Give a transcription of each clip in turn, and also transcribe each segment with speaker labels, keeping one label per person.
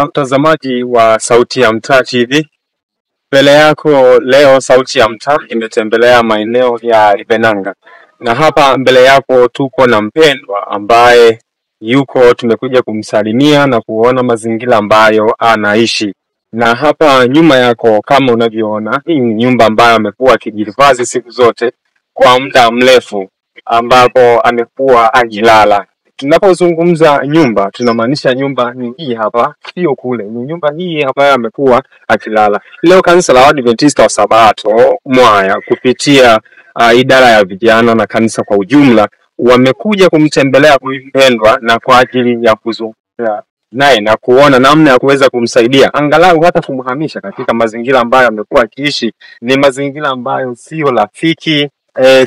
Speaker 1: Mtazamaji wa Sauti ya Mtaa TV, mbele yako leo Sauti ya Mtaa imetembelea maeneo ya Ibenanga, na hapa mbele yako tuko na mpendwa ambaye tumekuja kumsalimia na kuona mazingira ambayo anaishi. Na hapa nyuma yako kama unavyoona, hii ni nyumba ambayo amekuwa akijihifadhi siku zote kwa muda mrefu, ambapo amekuwa akilala. Tunapozungumza nyumba, tunamaanisha nyumba ni hii hapa, sio kule. Ni nyumba hii hapa amekuwa akilala. Leo kanisa la Waadventista wa Sabato Mwaya kupitia idara ya vijana na kanisa kwa ujumla wamekuja kumtembelea mpendwa na kwa ajili ya kuzungumza naye na kuona namna ya kuweza kumsaidia angalau hata kumhamisha katika mazingira ambayo amekuwa akiishi. Ni mazingira ambayo sio rafiki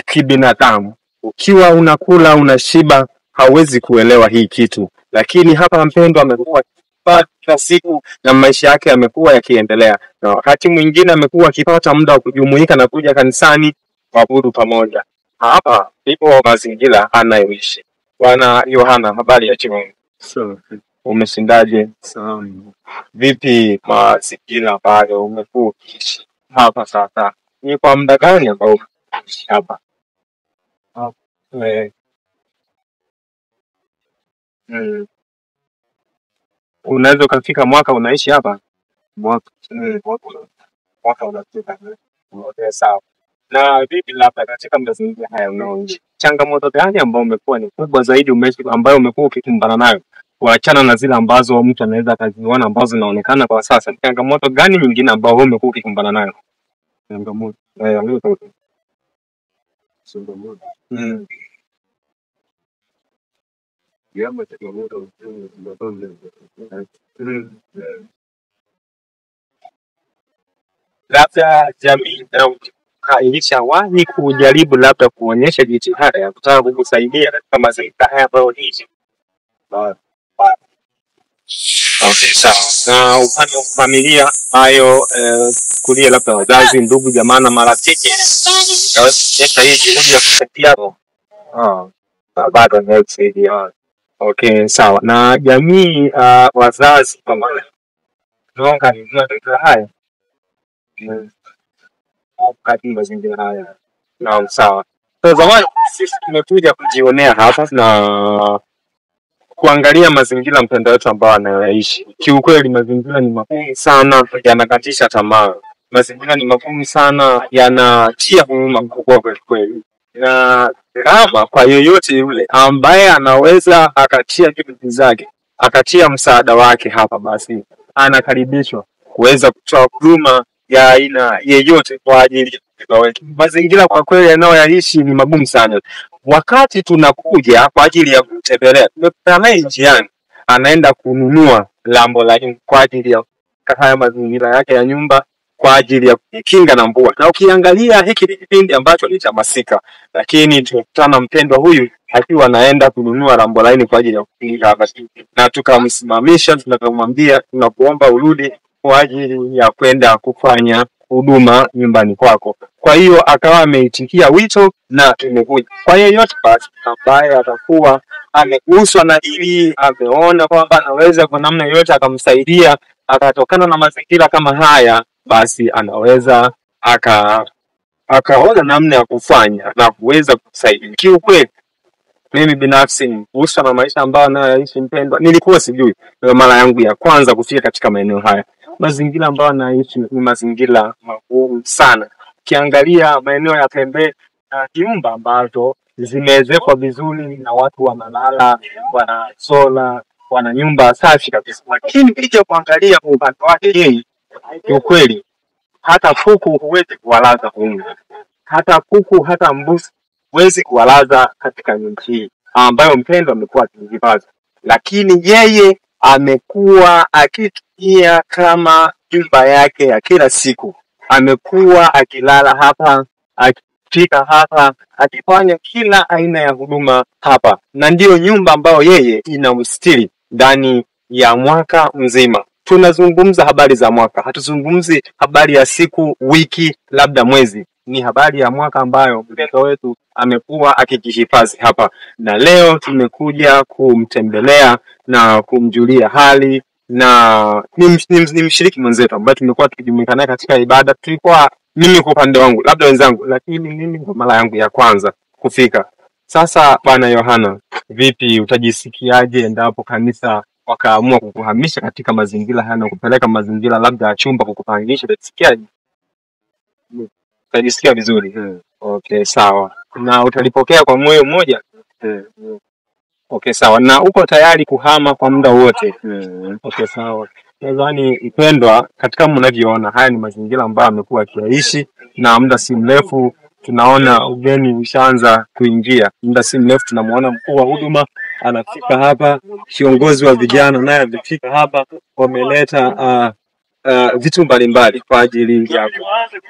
Speaker 1: kibinadamu. Ukiwa unakula unashiba hauwezi kuelewa hii kitu, lakini hapa mpendwa amekuwa kila siku na maisha yake yamekuwa yakiendelea, na wakati mwingine amekuwa akipata muda wa kujumuika na kuja kanisani kuabudu pamoja. Hapa ndipo mazingira anayoishi. Bwana Yohana, habari ya jioni? Umeshindaje? Vipi mazingira ambayo umekuwa ukiishi hapa sasa? Ni kwa muda gani ambao unaishi hapa? Unaweza ukafika mwaka unaishi hapa? Mwaka unafika. Sawa. Na vipi labda katika mazingira haya unaoishi, changamoto gani ambayo umekuwa ni kubwa zaidi ambayo umekuwa ukikumbana nayo, kuachana na zile ambazo mtu anaweza akaziona ambazo zinaonekana kwa sasa? Changamoto gani nyingine ambayo umekuwa ukikumbana nayo? Changamoto labda jamii ilishawahi kujaribu labda kuonyesha jitihada ya kutaka kukusaidia katika mazingira haya ambayo unaishi? Sawa. Na upande wa familia hayo kulia labda wazazi, ndugu, jamaa na marafiki, naweza hii juhudi ya kusaidia bado kusaidia. Okay, sawa. Na jamii, wazazi pamoja naonga ni ndio haya wakati mazingira haya. Naam, sawa. Zamani sisi tumekuja kujionea hapa na kuangalia mazingira mpendwa wetu ambao anaishi. Kiukweli mazingira ni magumu sana, yanakatisha tamaa. Mazingira ni magumu sana, yanatia huruma kwa kweli. Na kama kwa yoyote yule ambaye anaweza akatia juhudi zake, akatia msaada wake hapa, basi anakaribishwa kuweza kutoa huduma ya aina yeyote kwa ajili ya mazingira. Kwa kweli yanayoishi ni magumu sana. Wakati tunakuja kwa ajili ya kutembelea, tumekutana naye njiani, anaenda kununua Lamborghini kwa ajili ya haya mazingira yake ya nyumba, kwa ajili ya kukinga na mvua. Na ukiangalia hiki kipindi ambacho ni cha masika, lakini tumekutana mpendwa huyu akiwa anaenda kununua Lamborghini kwa ajili ya kukinga hapa, na tukamsimamisha, tunakamwambia tunakuomba urudi kwa ajili ya kwenda kufanya huduma nyumbani kwako. Kwa hiyo akawa ameitikia wito na tumekuja. Kwa yeyote basi ambaye atakuwa ameguswa na hili, ameona kwamba anaweza kwa namna yoyote akamsaidia akatokana na mazingira kama haya, basi anaweza akaona namna ya kufanya na kuweza kusaidia. Kiukweli mimi binafsi nimeguswa na maisha ambayo anaishi mpendwa. Nilikuwa sijui, mara yangu ya kwanza kufika katika maeneo haya. Mazingira ambayo anaishi ni mazingira magumu sana. Ukiangalia maeneo ya pembe na nyumba ambazo zimeezekwa vizuri na watu wanalala, wana sola, wana nyumba safi kabisa. Lakini ukija kuangalia upande wake yeye, kiukweli hata kuku huwezi kuwalaza humu. Hata kuku, hata mbuzi huwezi kuwalaza katika nyumba hii ambayo mpendwa amekuwa akihifadhi. Lakini yeye amekuwa akitumia kama nyumba yake ya kila siku. Amekuwa akilala hapa, akifika hapa, akifanya kila aina ya huduma hapa. Na ndiyo nyumba ambayo yeye inamstiri ndani ya mwaka mzima. Tunazungumza habari za mwaka, hatuzungumzi habari ya siku, wiki, labda mwezi. Ni habari ya mwaka ambayo mpendwa wetu amekuwa akijihifadhi hapa. Na leo tumekuja kumtembelea na kumjulia hali na ni mshiriki mwenzetu ambaye tumekuwa tukijumuika naye katika ibada. Tulikuwa mimi kwa upande wangu, labda wenzangu, lakini mimi kwa mara yangu ya kwanza kufika. Sasa Bwana Yohana, vipi, utajisikiaje endapo kanisa wakaamua kukuhamisha katika mazingira haya na kupeleka mazingira labda ya chumba kukupangisha, utajisikiaje? Utajisikia vizuri? Okay, sawa. Na utalipokea kwa moyo mmoja? Okay, sawa. Na uko tayari kuhama kwa muda wote? Okay, sawa. Nadhani ipendwa, katika mnavyoona haya ni mazingira ambayo amekuwa akiishi, na muda si mrefu tunaona ugeni ushaanza kuingia. Muda si mrefu tunamuona mkuu wa huduma anafika hapa, kiongozi wa vijana naye amefika hapa, wameleta vitu mbalimbali kwa ajili ya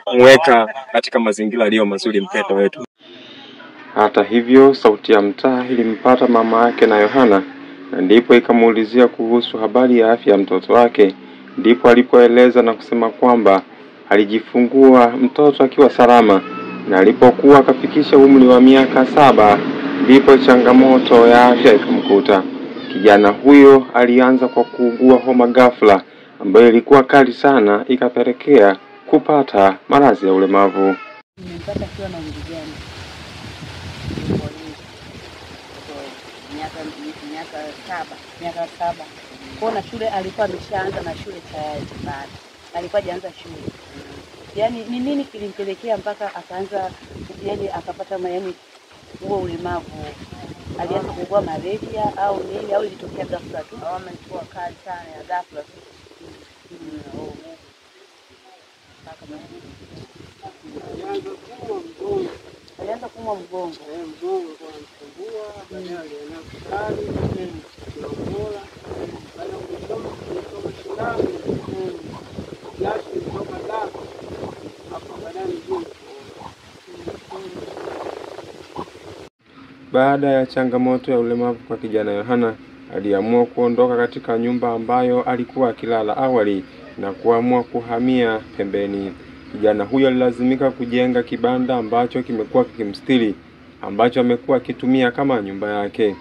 Speaker 1: kumweka katika mazingira yaliyo mazuri mpendwa wetu. Hata hivyo, sauti ya mtaa ilimpata mama yake na Yohana, na ndipo ikamuulizia kuhusu habari ya afya ya mtoto wake. Ndipo alipoeleza na kusema kwamba alijifungua mtoto akiwa salama, na alipokuwa akafikisha umri wa miaka 7 ndipo changamoto ya afya ikamkuta. Kijana huyo alianza kwa kuugua homa ghafla ambayo ilikuwa kali sana, ikapelekea kupata maradhi ya ulemavu.
Speaker 2: Nimepata kiwa na mjigani miaka saba. Kwa shule alikuwa ameshaanza na shule tayari bado. Alikuwa hajaanza shule. Yaani ni nini kilimpelekea mpaka akaanza, yani akapata huo ulemavu? Alianza kuugua malaria au nini, au ilitokea ghafla tu? Au amekuwa kali sana ya ghafla tu? Alianza kuumwa mgongo. Mgongo kwa msumbua, baadaye alienda hospitali, Kilongola, baada ya kutoka shindano, jasho kutoka damu, hapo baadaye mjini.
Speaker 1: Baada ya changamoto ya ulemavu kwa kijana Yohana, aliamua kuondoka katika nyumba ambayo alikuwa akilala awali na kuamua kuhamia pembeni. Kijana huyo alilazimika kujenga kibanda ambacho kimekuwa kikimstiri, ambacho amekuwa akitumia kama nyumba yake.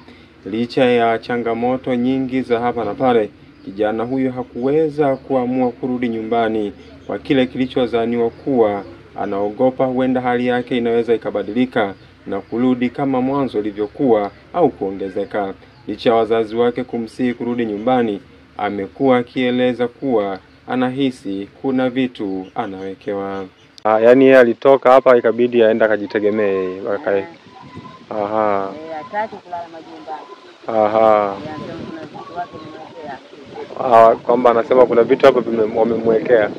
Speaker 1: Licha ya changamoto nyingi za hapa na pale, kijana huyo hakuweza kuamua kurudi nyumbani kwa kile kilichodhaniwa kuwa anaogopa huenda hali yake inaweza ikabadilika na kurudi kama mwanzo ilivyokuwa au kuongezeka. Licha wazazi wake kumsihi kurudi nyumbani, amekuwa akieleza kuwa anahisi kuna vitu anawekewa. Yaani yeye alitoka hapa ikabidi aenda akajitegemee akae.
Speaker 2: Hataki kulala majumbani.
Speaker 1: Kwamba anasema kuna vitu hapo wamemwekea.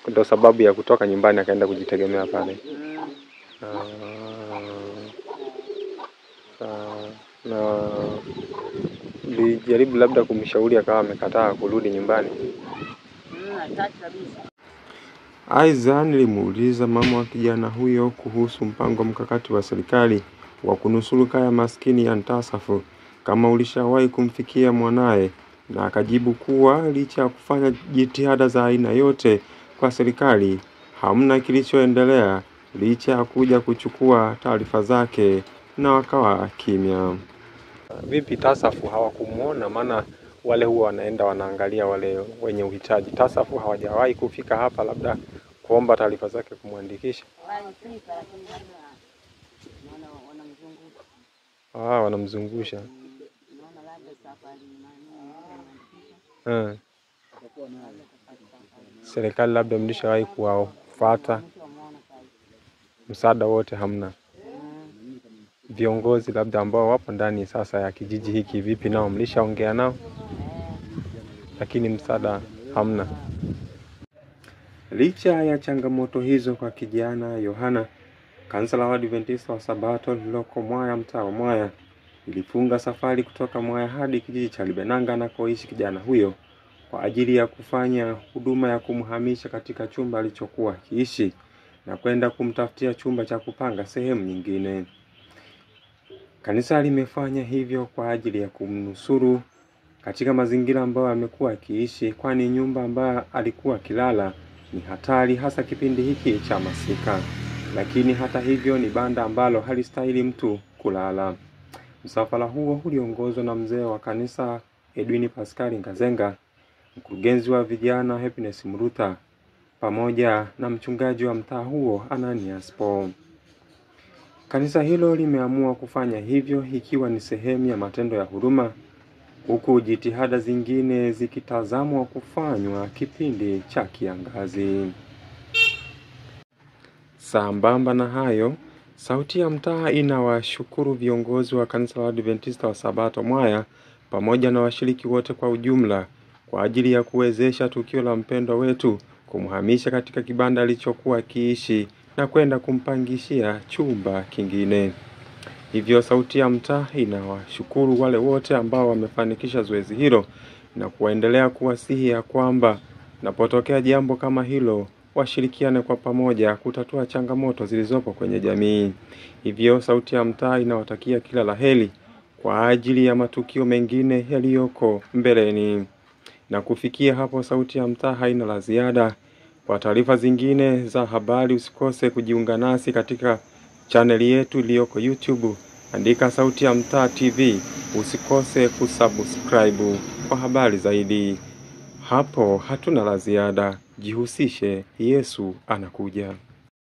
Speaker 1: Ndio sababu ya kutoka nyumbani akaenda kujitegemea pale. Na nilijaribu labda kumshauri akawa amekataa kurudi nyumbani. Aidha, nilimuuliza mama wa kijana huyo kuhusu mpango mkakati wa serikali wa kunusuru kaya maskini ya Ntasafu kama ulishawahi kumfikia mwanae, na akajibu kuwa licha ya kufanya jitihada za aina yote kwa serikali, hamna kilichoendelea licha ya kuja kuchukua taarifa zake na wakawa kimya. Vipi Tasafu hawakumuona? Maana wale huwa wanaenda wanaangalia wale wenye uhitaji. Tasafu hawajawahi kufika hapa labda kuomba taarifa zake kumwandikisha? Wanamzungusha. Serikali labda mlishawahi kuwafuata? Msaada wote hamna. Viongozi labda ambao wapo ndani sasa ya kijiji hiki, vipi nao mlishaongea nao? Lakini msaada hamna. Licha ya changamoto hizo kwa kijana Yohana, kanisa la Waadventista wa Sabato lililoko Mwaya, mtaa wa Mwaya, ilifunga safari kutoka Mwaya hadi kijiji cha Libenanga anakoishi kijana huyo kwa ajili ya kufanya huduma ya kumhamisha katika chumba alichokuwa akiishi na kwenda kumtafutia chumba cha kupanga sehemu nyingine. Kanisa limefanya hivyo kwa ajili ya kumnusuru katika mazingira ambayo amekuwa akiishi, kwani nyumba ambayo alikuwa akilala ni hatari, hasa kipindi hiki cha masika. Lakini hata hivyo ni banda ambalo halistahili mtu kulala. Msafara huo uliongozwa na mzee wa kanisa Edwin Pascal Ngazenga, mkurugenzi wa vijana Happiness Mruta, pamoja na mchungaji wa mtaa huo Ananias Paul. Kanisa hilo limeamua kufanya hivyo ikiwa ni sehemu ya matendo ya huruma, huku jitihada zingine zikitazamwa kufanywa kipindi cha kiangazi. Sambamba na hayo, Sauti ya Mtaa inawashukuru viongozi wa kanisa la Adventista wa Sabato Mwaya pamoja na washiriki wote kwa ujumla kwa ajili ya kuwezesha tukio la mpendwa wetu kumhamisha katika kibanda alichokuwa akiishi na kwenda kumpangishia chumba kingine. Hivyo Sauti ya Mtaa inawashukuru wale wote ambao wamefanikisha zoezi hilo na kuendelea kuwasihi ya kwamba napotokea jambo kama hilo washirikiane kwa pamoja kutatua changamoto zilizopo kwenye jamii. Hivyo Sauti ya Mtaa inawatakia kila laheri kwa ajili ya matukio mengine yaliyoko mbeleni. Na kufikia hapo Sauti ya Mtaa haina la ziada. Kwa taarifa zingine za habari usikose kujiunga nasi katika chaneli yetu iliyoko YouTube. Andika Sauti ya Mtaa TV, usikose kusubscribe kwa habari zaidi. Hapo hatuna la ziada. Jihusishe, Yesu anakuja.